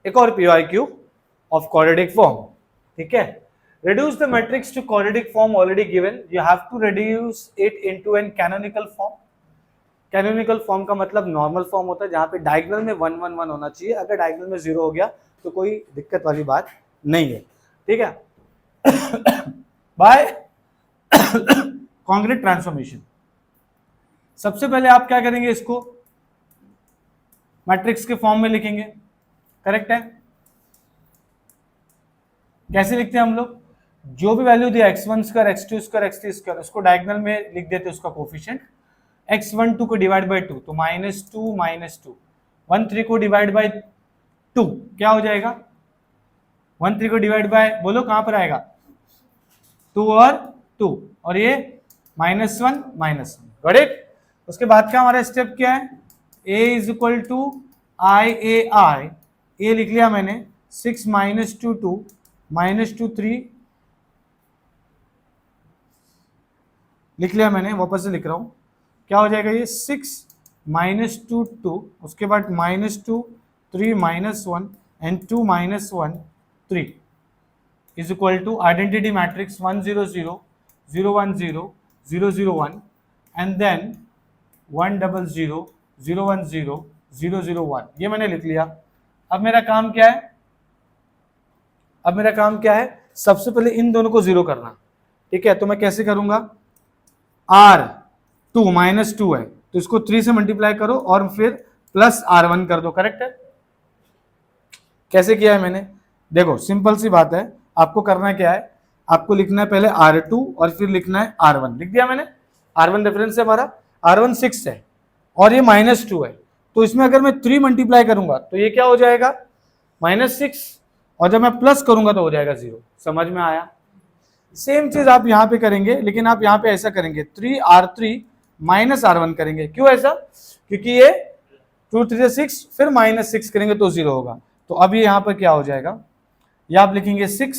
एक और PYQ of quadratic form, ठीक है। Reduce the matrix to quadratic form already given. You have to reduce it into an canonical form. Canonical form का मतलब normal form होता है जहां पे डायगोनल में 1 1 1 होना चाहिए, अगर डायगोनल में 0 हो गया तो कोई दिक्कत वाली बात नहीं है, ठीक है। बाय कॉन्ग्रेट ट्रांसफॉर्मेशन, सबसे पहले आप क्या करेंगे, इसको मैट्रिक्स के फॉर्म में लिखेंगे, करेक्ट है। कैसे लिखते हैं हम लोग, जो भी वैल्यू दिया x1 square x2 square x3 square उसको डायगोनल में लिख देते उसका कोफिशिएंट, x12 को डिवाइड बाय 2 तो -2 -2, 13 को डिवाइड बाय 2 क्या हो जाएगा, 13 को डिवाइड बाय, बोलो कहां पर आएगा, 2 और 2, और ये -1 -1, गॉट इट। उसके बाद का हमारा स्टेप क्या है, a is equal to IAI, a लिख लिया मैंने, 6 -2 2 -2 3 लिख लिया मैंने, वापस से लिख रहा हूं, क्या हो जाएगा ये 6 -2 2, उसके बाद -2 3 -1 and 2 -1 3 is equal to identity matrix 1 0 0 0 1 0 0 0 1 and then 1 0 0 0 1 0 0 0 1, ये मैंने लिख लिया। अब मेरा काम क्या है, अब मेरा काम क्या है, सबसे पहले इन दोनों को 0 करना, ठीक है। तो मैं कैसे करूंगा, R2 -2 है तो इसको 3 से मल्टीप्लाई करो और फिर प्लस R1 कर दो, करेक्ट है। कैसे किया है मैंने, देखो सिंपल सी बात है, आपको करना क्या है, आपको लिखना है पहले R2 और फिर लिखना है R1, लिख दिया मैंने। R1 रेफरेंस है हमारा, R1 6 है और ये -2 है, तो इसमें अगर मैं 3 मल्टीप्लाई करूंगा तो ये क्या हो जाएगा -6, और जब मैं प्लस करूंगा तो हो जाएगा 0, समझ में आया। सेम चीज आप यहाँ पे करेंगे, लेकिन आप यहाँ पे ऐसा करेंगे 3R3 -R1 करेंगे, क्यों ऐसा, क्योंकि ये 2 3 6 फिर -6 करेंगे तो 0 होगा। तो अब ये यहाँ पर क्या हो जाएगा, ये आप लिखेंगे 6,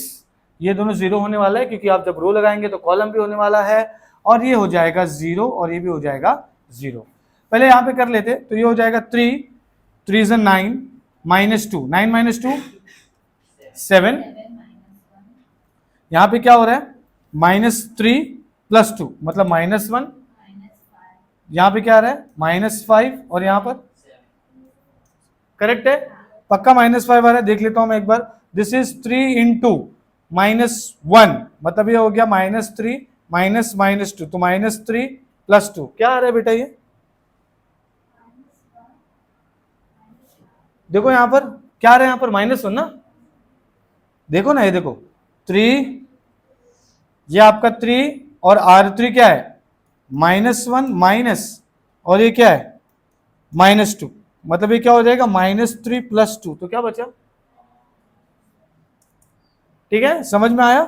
ये दोनों 0 होने वाला है क्योंकि आप जब रो लगाएंगे तो कॉलम भी होने वाला है, और ये हो जाएगा 0 और ये भी हो जाएगा 0। पहले यहाँ पे कर लेते, तो ये हो जाएगा 3 3 9 -2 9 -2 7, यहाँ पे क्या हो रहा है -3 + 2 मतलब -1, यहाँ पे क्या आ रहा है -5 और यहाँ पर करेक्ट है, पक्का -5 आ रहा है, देख लेता हूं मैं एक बार, दिस इज 3 × -1 मतलब ये हो गया -3 -2 तो -3 + 2 क्या आ रहा है बेटा, ये देखो यहाँ पर क्या आ रहा है, यहाँ पर -1 ना, देखो ना, ये देखो 3, ये आपका 3 और R3 क्या है -1 माइनस, और ये क्या है -2 मतलब ये क्या हो जाएगा -3 + 2 तो क्या बचा, ठीक है, समझ में आया,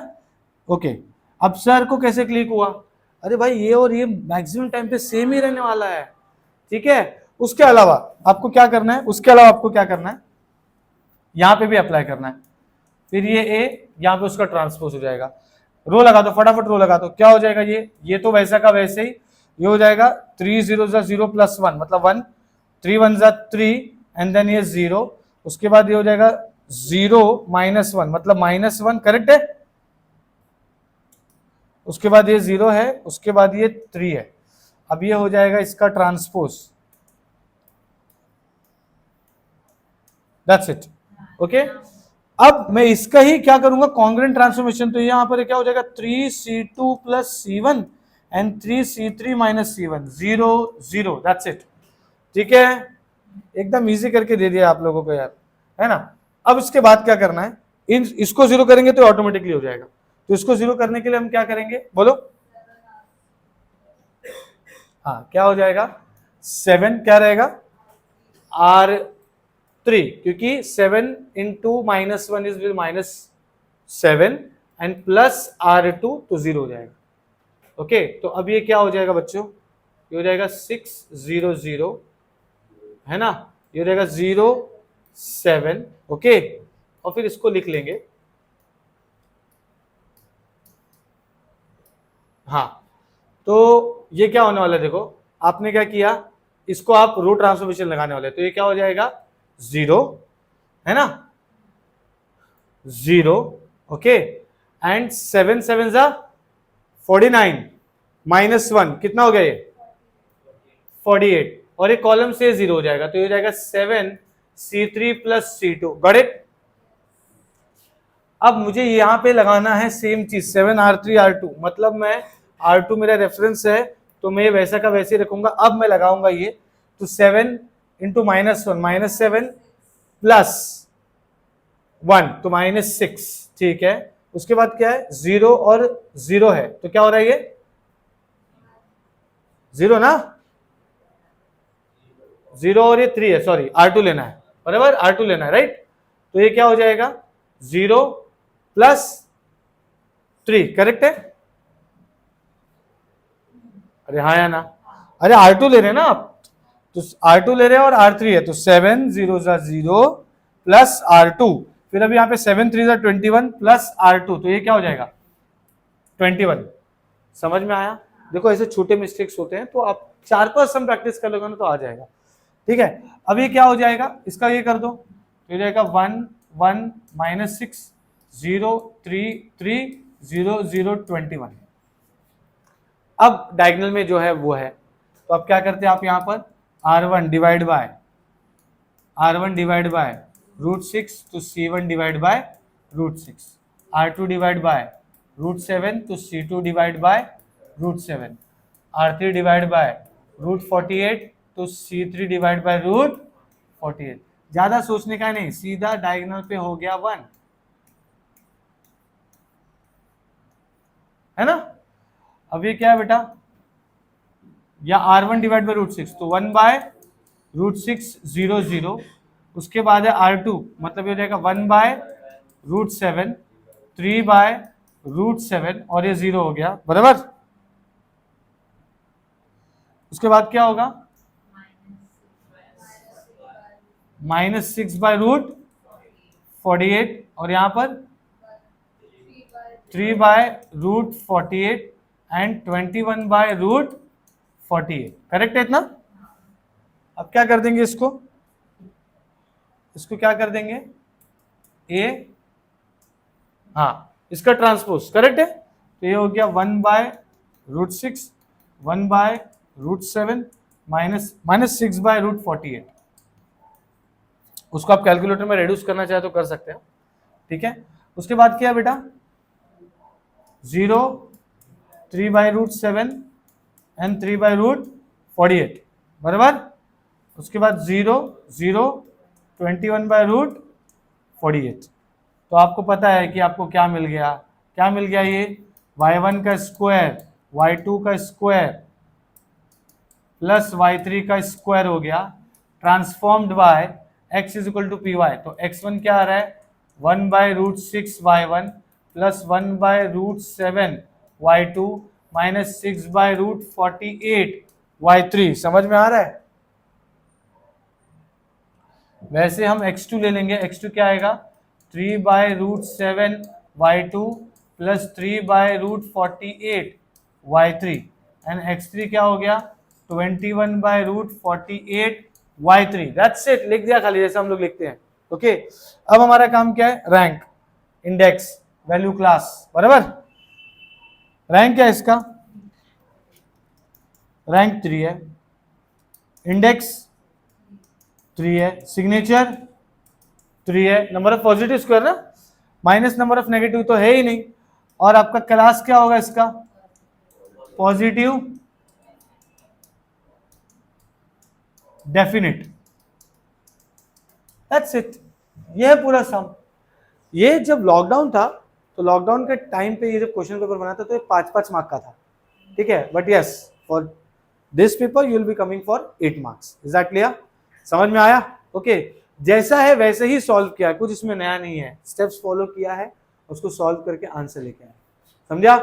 ओके। अब सर को कैसे क्लिक हुआ, अरे भाई ये और ये मैक्सिमम टाइम पे सेम ही रहने वाला है, ठीक है। उसके अलावा आपको क्या करना है, उसके अलावा आपको क्या करना है, यहां पे भी अप्लाई करना है, फिर ये ए यहां पे उसका ट्रांसपोज हो जाएगा, रो लगा दो फटाफट, रो लगा दो, क्या हो जाएगा ये तो वैसा का वैसे ही, ये हो जाएगा 3 0 0 + 1 मतलब 1, 3 1 3 एंड देन ये 0, उसके बाद ये हो जाएगा 0 -1 मतलब -1, करेक्ट है, उसके बाद ये 0 है, उसके बाद ये 3 है, अब ये हो जाएगा इसका ट्रांसपोज, दैट्स इट, ओके। अब मैं इसका ही क्या करूंगा कॉन्ग्रेंट ट्रांसफॉर्मेशन, तो यहां पर क्या हो जाएगा 3C2 + C1 and 3C3 - C1 0 0, that's it, ठीक है, एकदम इजी करके दे दिया आप लोगों को यार, है ना। अब इसके बाद क्या करना है, इसको 0 करेंगे तो ऑटोमेटिकली हो जाएगा, तो इसको 0 करने के लिए हम क्या करेंगे बोलो, हाँ क्या हो जाएगा 7 क्या रहेगा R3, क्योंकि 7 × -1 इज -7 एंड प्लस R2 तो 0 हो जाएगा, ओके। तो अब ये क्या हो जाएगा बच्चों, ये हो जाएगा 6 0 0, है ना, ये हो जाएगा 0 7, ओके, और फिर इसको लिख लेंगे, हाँ। तो ये क्या होने वाला है, देखो आपने क्या किया, इसको आप रो ट्रांसफॉर्मेशन लगाने वाले, तो ये क्या हो जाएगा 0, है ना, 0, ओके, एंड 7 7 जा 49 -1 कितना हो गया ये 48, और एक कॉलम से 0 हो जाएगा, तो ये हो जाएगा 7 C3 + C2, गॉट इट। अब मुझे यहां पे लगाना है सेम चीज 7 R3 R2, मतलब मैं R2 मेरा रेफरेंस है तो मैं वैसा का वैसे ही रखूंगा। अब मैं लगाऊंगा ये, तो 7 × -1 -7 +1 तो -6, ठीक है। उसके बाद क्या है 0 और 0 है, तो क्या हो रहा है ये 0 ना, 0 और ये 3 है, सॉरी R2 लेना है, बराबर R2 लेना है, राइट। तो ये क्या हो जाएगा 0 + 3, करेक्ट है। अरे हाँ या ना, अरे R2 ले रहे हैं ना आप, तो R2 ले रहे हैं और R3 है, तो 7 0 0 + R2, फिर अभी यहाँ पे 7 3 21 + R2, तो ये क्या हो जाएगा 21। समझ में आया। देखो ऐसे छोटे मिस्टेक्स होते हैं, तो आप 4-5 सम प्रैक्टिस कर लोगे ना तो आ जाएगा, ठीक है। अब ये क्या हो जाएगा, इसका ये कर दो, तो हो जाएगा 1 1 -6 0 3 3 0 0 21। अब डायगोनल में जो है वो है, तो अब क्या करते हैं आप यहाँ पर R1 डिवाइड बाय √6, तो C1 divide by √6, R2 divide by √7, तो C2 divide by √7, R3 divide by √48, तो C3 डिवाइड बाय √48। ज्यादा सोचने का नहीं, सीधा डायगोनल पे हो गया 1, है ना। अब ये क्या है बेटा, या R1 डिवाइड बाय √6, तो 1/√6 0 0, उसके बाद है R2, मतलब ये हो जाएगा 1/√7 3/√7, और ये 0 हो गया, बराबर। उसके बाद क्या होगा -6/√48, और यहां पर 3/√48 एंड 21/√48, करेक्ट है इतना। अब क्या कर देंगे इसको क्या कर देंगे ए, हाँ इसका ट्रांसपोज, करेक्ट है। तो ये हो गया 1/√6 1/√7 -6/√48। उसको आप कैलकुलेटर में रिड्यूस करना चाहे तो कर सकते हैं, ठीक है। उसके बाद क्या है बेटा 0 3/√7 एंड 3/√48, बराबर। उसके बाद 0 0 21/√48। तो आपको पता है कि आपको क्या मिल गया, ये y1 का स्क्वायर y2 का स्क्वायर प्लस y3 का स्क्वायर हो गया, ट्रांसफॉर्म्ड बाय x = py। तो x1 क्या आ रहा है 1/√6 y1 plus 1/√7 y2 minus 6/√48 y3। समझ में आ रहा है। वैसे हम x2 ले लेंगे, x2 क्या आएगा 3/√7 y2 plus 3/√48 y3, and x3 क्या हो गया 21/√48 y3। दैट्स इट, लिख दिया खाली जैसे हम लोग लिखते हैं, ओके। अब हमारा काम क्या है, रैंक, इंडेक्स, वैल्यू, क्लास, बराबर। रैंक क्या है इसका, रैंक 3 है, इंडेक्स 3 है, सिग्नेचर 3 है, नंबर ऑफ पॉजिटिव स्क्वायर ना, माइनस नंबर ऑफ नेगेटिव तो है ही नहीं, और आपका क्लास क्या होगा इसका पॉजिटिव डेफिनिट। दैट्स इट, ये है पूरा सम। ये जब लॉकडाउन था तो लॉकडाउन के टाइम पे ये जब क्वेश्चन पेपर बना था तो ये 5-5 मार्क का था, ठीक है। But yes for this paper you will be coming for 8 marks. Is that clear? समझ में आया? ओके जैसा है वैसे ही सॉल्व किया, कुछ इसमें नया नहीं है, स्टेप्स फॉलो किया है, उसको सॉल्व करके आंसर लेके आए, समझा?